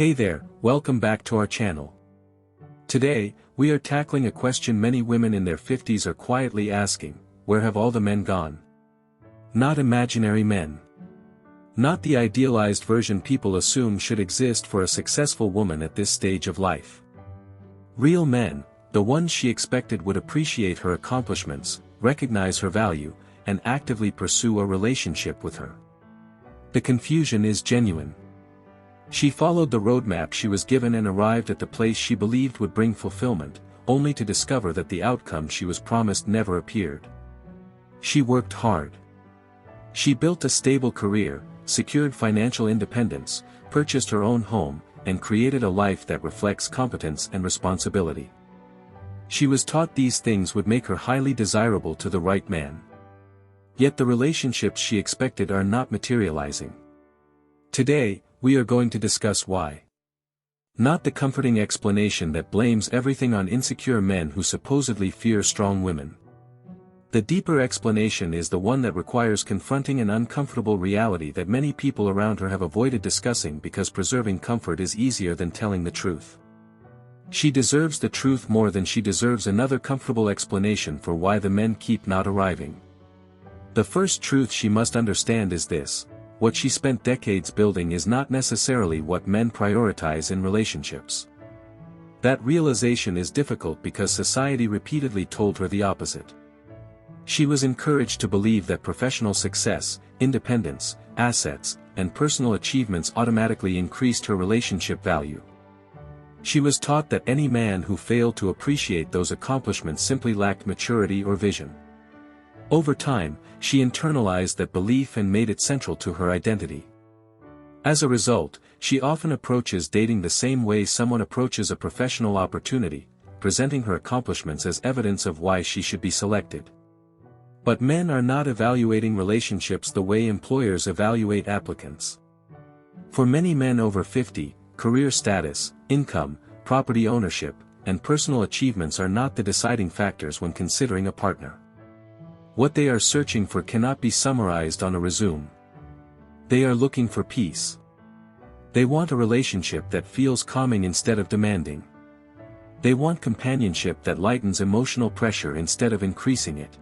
Hey there, welcome back to our channel. Today, we are tackling a question many women in their 50s are quietly asking: where have all the men gone? Not imaginary men. Not the idealized version people assume should exist for a successful woman at this stage of life. Real men, the ones she expected would appreciate her accomplishments, recognize her value, and actively pursue a relationship with her. The confusion is genuine. She followed the roadmap she was given and arrived at the place she believed would bring fulfillment, only to discover that the outcome she was promised never appeared. She worked hard. She built a stable career, secured financial independence, purchased her own home, and created a life that reflects competence and responsibility. She was taught these things would make her highly desirable to the right man. Yet the relationships she expected are not materializing. Today, we are going to discuss why. Not the comforting explanation that blames everything on insecure men who supposedly fear strong women. The deeper explanation is the one that requires confronting an uncomfortable reality that many people around her have avoided discussing because preserving comfort is easier than telling the truth. She deserves the truth more than she deserves another comfortable explanation for why the men keep not arriving. The first truth she must understand is this: what she spent decades building is not necessarily what men prioritize in relationships. That realization is difficult because society repeatedly told her the opposite. She was encouraged to believe that professional success, independence, assets, and personal achievements automatically increased her relationship value. She was taught that any man who failed to appreciate those accomplishments simply lacked maturity or vision. Over time, she internalized that belief and made it central to her identity. As a result, she often approaches dating the same way someone approaches a professional opportunity, presenting her accomplishments as evidence of why she should be selected. But men are not evaluating relationships the way employers evaluate applicants. For many men over 50, career status, income, property ownership, and personal achievements are not the deciding factors when considering a partner. What they are searching for cannot be summarized on a resume. They are looking for peace. They want a relationship that feels calming instead of demanding. They want companionship that lightens emotional pressure instead of increasing it.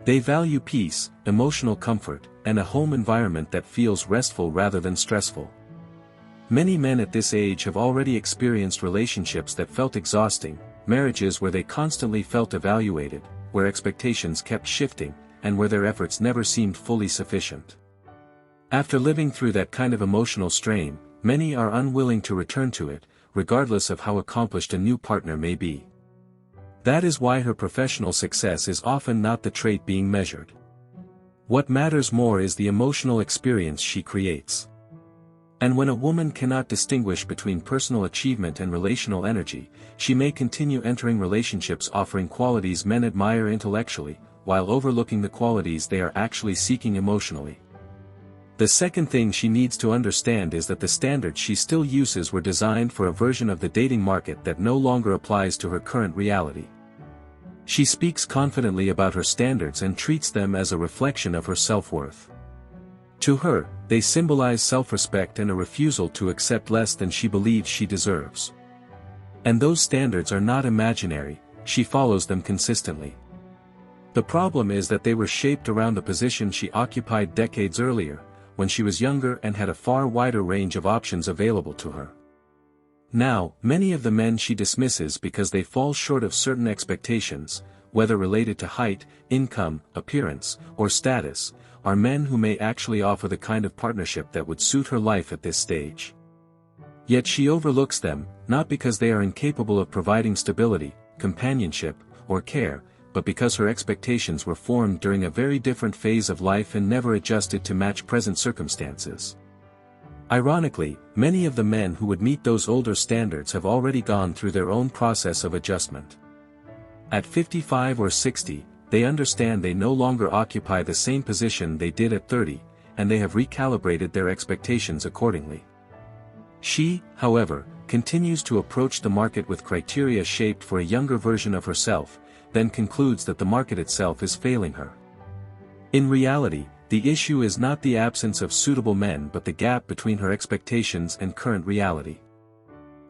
They value peace, emotional comfort, and a home environment that feels restful rather than stressful. Many men at this age have already experienced relationships that felt exhausting, marriages where they constantly felt evaluated, where expectations kept shifting, and where their efforts never seemed fully sufficient. After living through that kind of emotional strain, many are unwilling to return to it, regardless of how accomplished a new partner may be. That is why her professional success is often not the trait being measured. What matters more is the emotional experience she creates. And when a woman cannot distinguish between personal achievement and relational energy, she may continue entering relationships offering qualities men admire intellectually, while overlooking the qualities they are actually seeking emotionally. The second thing she needs to understand is that the standards she still uses were designed for a version of the dating market that no longer applies to her current reality. She speaks confidently about her standards and treats them as a reflection of her self-worth. To her, they symbolize self-respect and a refusal to accept less than she believes she deserves. And those standards are not imaginary, she follows them consistently. The problem is that they were shaped around the position she occupied decades earlier, when she was younger and had a far wider range of options available to her. Now, many of the men she dismisses because they fall short of certain expectations, whether related to height, income, appearance, or status, are men who may actually offer the kind of partnership that would suit her life at this stage. Yet she overlooks them, not because they are incapable of providing stability, companionship, or care, but because her expectations were formed during a very different phase of life and never adjusted to match present circumstances. Ironically, many of the men who would meet those older standards have already gone through their own process of adjustment. At 55 or 60, they understand they no longer occupy the same position they did at 30, and they have recalibrated their expectations accordingly. She, however, continues to approach the market with criteria shaped for a younger version of herself, then concludes that the market itself is failing her. In reality, The issue is not the absence of suitable men but the gap between her expectations and current reality.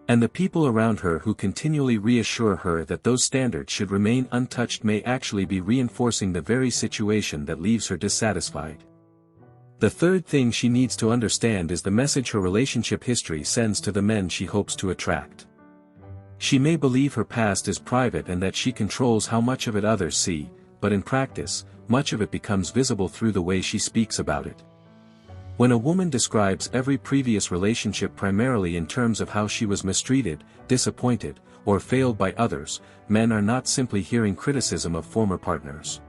And the people around her who continually reassure her that those standards should remain untouched may actually be reinforcing the very situation that leaves her dissatisfied. The third thing she needs to understand is the message her relationship history sends to the men she hopes to attract. She may believe her past is private and that she controls how much of it others see, but in practice, much of it becomes visible through the way she speaks about it. When a woman describes every previous relationship primarily in terms of how she was mistreated, disappointed, or failed by others, men are not simply hearing criticism of former partners.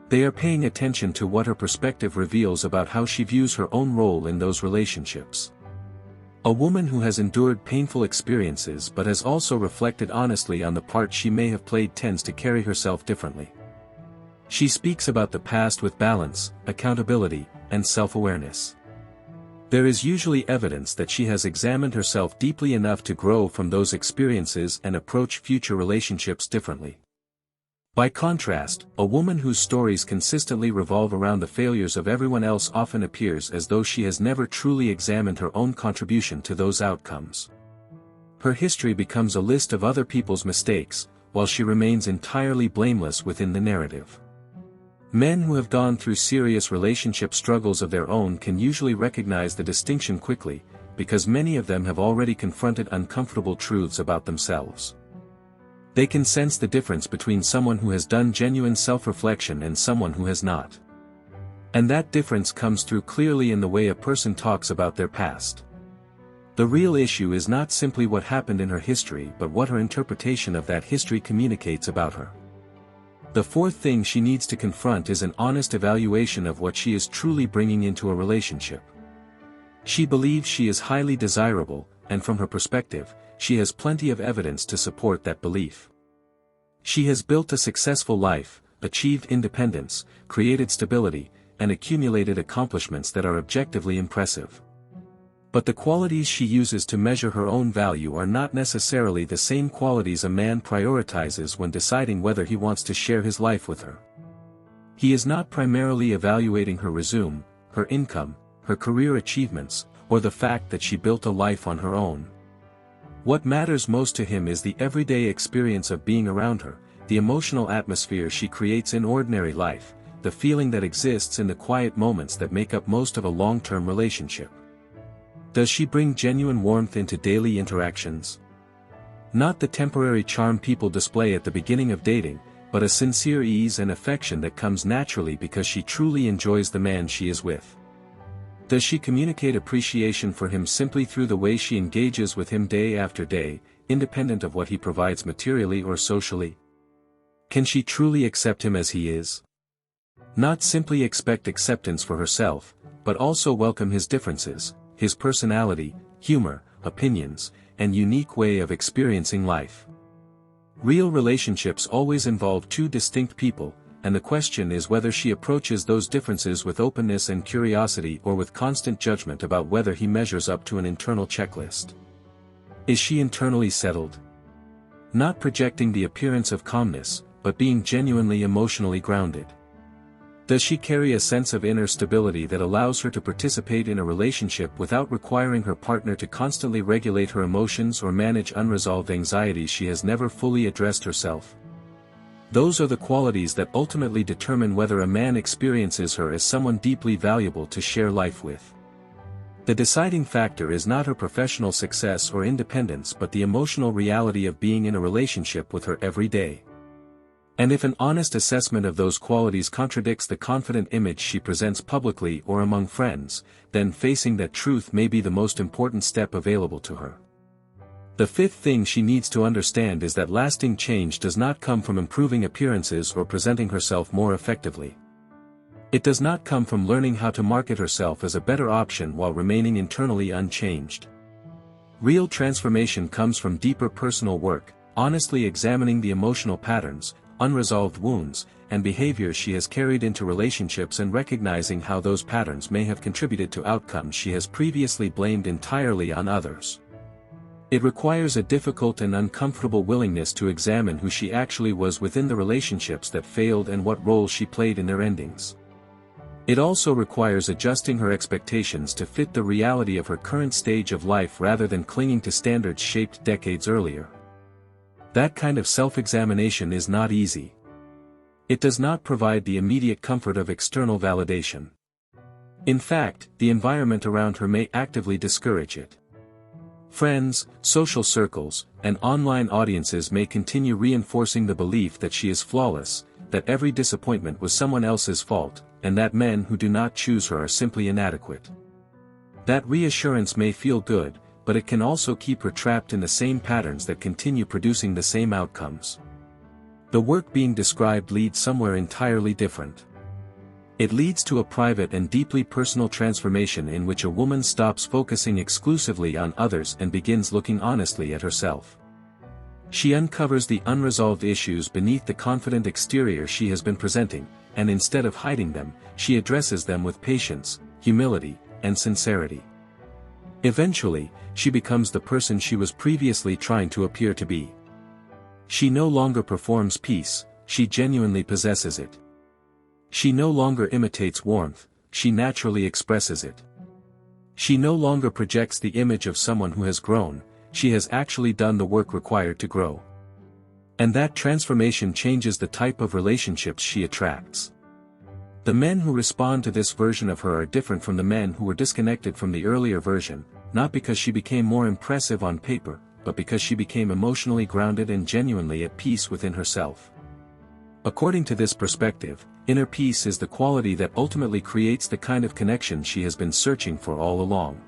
They are paying attention to what her perspective reveals about how she views her own role in those relationships. A woman who has endured painful experiences but has also reflected honestly on the part she may have played tends to carry herself differently. She speaks about the past with balance, accountability, and self-awareness. There is usually evidence that she has examined herself deeply enough to grow from those experiences and approach future relationships differently. By contrast, a woman whose stories consistently revolve around the failures of everyone else often appears as though she has never truly examined her own contribution to those outcomes. Her history becomes a list of other people's mistakes, while she remains entirely blameless within the narrative. Men who have gone through serious relationship struggles of their own can usually recognize the distinction quickly, because many of them have already confronted uncomfortable truths about themselves. They can sense the difference between someone who has done genuine self-reflection and someone who has not. And that difference comes through clearly in the way a person talks about their past. The real issue is not simply what happened in her history but what her interpretation of that history communicates about her. The fourth thing she needs to confront is an honest evaluation of what she is truly bringing into a relationship. She believes she is highly desirable, and from her perspective, she has plenty of evidence to support that belief. She has built a successful life, achieved independence, created stability, and accumulated accomplishments that are objectively impressive. But the qualities she uses to measure her own value are not necessarily the same qualities a man prioritizes when deciding whether he wants to share his life with her. He is not primarily evaluating her resume, her income, her career achievements, or the fact that she built a life on her own. What matters most to him is the everyday experience of being around her, the emotional atmosphere she creates in ordinary life, the feeling that exists in the quiet moments that make up most of a long-term relationship. Does she bring genuine warmth into daily interactions? Not the temporary charm people display at the beginning of dating, but a sincere ease and affection that comes naturally because she truly enjoys the man she is with. Does she communicate appreciation for him simply through the way she engages with him day after day, independent of what he provides materially or socially? Can she truly accept him as he is? Not simply expect acceptance for herself, but also welcome his differences, his personality, humor, opinions, and unique way of experiencing life. Real relationships always involve two distinct people, and the question is whether she approaches those differences with openness and curiosity or with constant judgment about whether he measures up to an internal checklist. Is she internally settled? Not projecting the appearance of calmness, but being genuinely emotionally grounded. Does she carry a sense of inner stability that allows her to participate in a relationship without requiring her partner to constantly regulate her emotions or manage unresolved anxieties she has never fully addressed herself? Those are the qualities that ultimately determine whether a man experiences her as someone deeply valuable to share life with. The deciding factor is not her professional success or independence but the emotional reality of being in a relationship with her every day. And if an honest assessment of those qualities contradicts the confident image she presents publicly or among friends, then facing that truth may be the most important step available to her. The fifth thing she needs to understand is that lasting change does not come from improving appearances or presenting herself more effectively. It does not come from learning how to market herself as a better option while remaining internally unchanged. Real transformation comes from deeper personal work, honestly examining the emotional patterns, unresolved wounds, and behaviors she has carried into relationships and recognizing how those patterns may have contributed to outcomes she has previously blamed entirely on others. It requires a difficult and uncomfortable willingness to examine who she actually was within the relationships that failed and what role she played in their endings. It also requires adjusting her expectations to fit the reality of her current stage of life rather than clinging to standards shaped decades earlier. That kind of self-examination is not easy. It does not provide the immediate comfort of external validation. In fact, the environment around her may actively discourage it. Friends, social circles, and online audiences may continue reinforcing the belief that she is flawless, that every disappointment was someone else's fault, and that men who do not choose her are simply inadequate. That reassurance may feel good, but it can also keep her trapped in the same patterns that continue producing the same outcomes. The work being described leads somewhere entirely different. It leads to a private and deeply personal transformation in which a woman stops focusing exclusively on others and begins looking honestly at herself. She uncovers the unresolved issues beneath the confident exterior she has been presenting, and instead of hiding them, she addresses them with patience, humility, and sincerity. Eventually, she becomes the person she was previously trying to appear to be. She no longer performs peace, she genuinely possesses it. She no longer imitates warmth, she naturally expresses it. She no longer projects the image of someone who has grown, she has actually done the work required to grow. And that transformation changes the type of relationships she attracts. The men who respond to this version of her are different from the men who were disconnected from the earlier version, not because she became more impressive on paper, but because she became emotionally grounded and genuinely at peace within herself. According to this perspective, inner peace is the quality that ultimately creates the kind of connection she has been searching for all along.